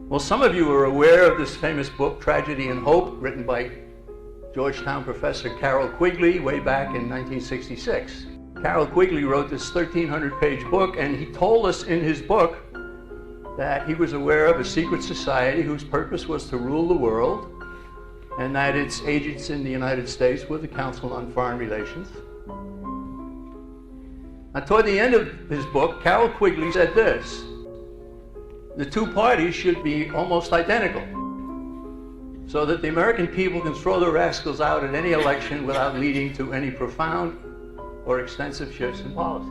Well, some of you are aware of this famous book, Tragedy and Hope, written by Georgetown professor Carroll Quigley way back in 1966. Carroll Quigley wrote this 1,300-page book, and he told us in his book that he was aware of a secret society whose purpose was to rule the world, and that its agents in the United States were the Council on Foreign Relations. Now, toward the end of his book, Carroll Quigley said this: the two parties should be almost identical, so that the American people can throw the rascals out at any election without leading to any profound or extensive shifts in policy.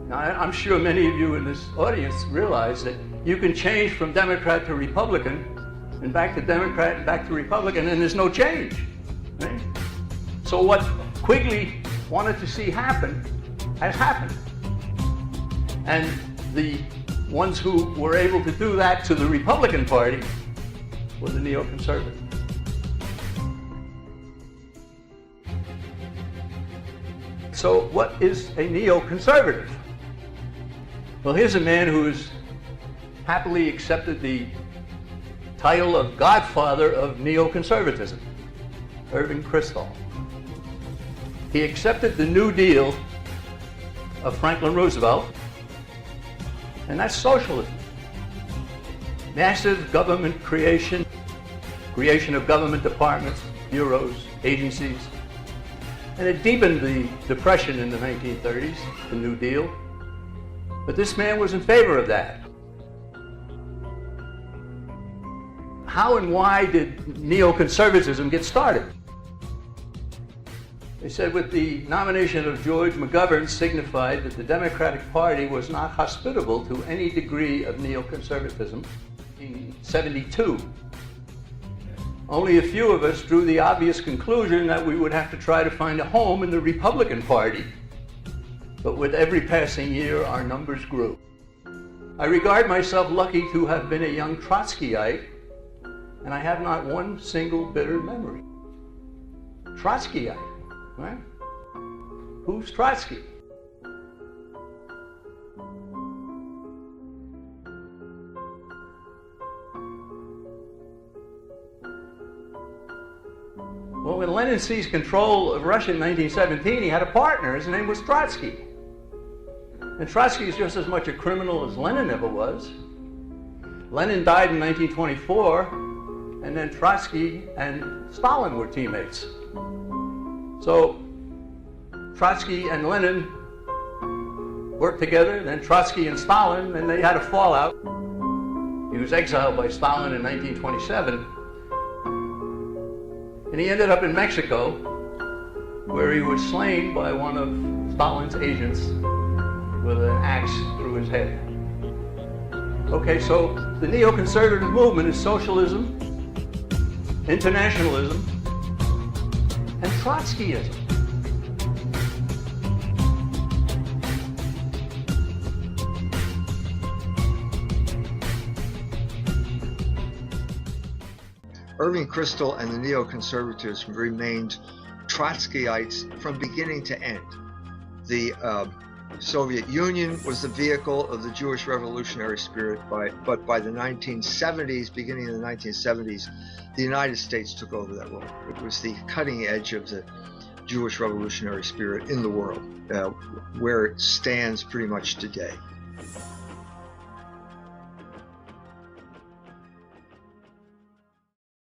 Now, I'm sure many of you in this audience realize that you can change from Democrat to Republican, and back to Democrat and back to Republican, and there's no change. Right? So what Quigley wanted to see happen has happened. And the ones who were able to do that to the Republican Party were the neoconservatives. So what is a neoconservative? Well, here's a man who has happily accepted the title of godfather of neoconservatism, Irving Kristol. He accepted the New Deal of Franklin Roosevelt, and that's socialism. Massive government creation of government departments, bureaus, agencies, and it deepened the Depression in the 1930s, the New Deal. But this man was in favor of that. How and why did neoconservatism get started? They said with the nomination of George McGovern signified that the Democratic Party was not hospitable to any degree of neoconservatism. In 1972, only a few of us drew the obvious conclusion that we would have to try to find a home in the Republican Party, but with every passing year our numbers grew. I regard myself lucky to have been a young Trotskyite, and I have not one single bitter memory. Trotskyite. Right? Who's Trotsky? Well, when Lenin seized control of Russia in 1917, he had a partner. His name was Trotsky. And Trotsky is just as much a criminal as Lenin ever was. Lenin died in 1924, and then Trotsky and Stalin were teammates. So Trotsky and Lenin worked together, then Trotsky and Stalin, and they had a fallout. He was exiled by Stalin in 1927, and he ended up in Mexico, where he was slain by one of Stalin's agents with an axe through his head. Okay, so the neoconservative movement is socialism, internationalism, and Trotskyism. Irving Kristol and the neoconservatives remained Trotskyites from beginning to end. The Soviet Union was the vehicle of the Jewish revolutionary spirit, but by the 1970s, beginning in the 1970s, the United States took over that role. It was the cutting edge of the Jewish revolutionary spirit in the world, where it stands pretty much today.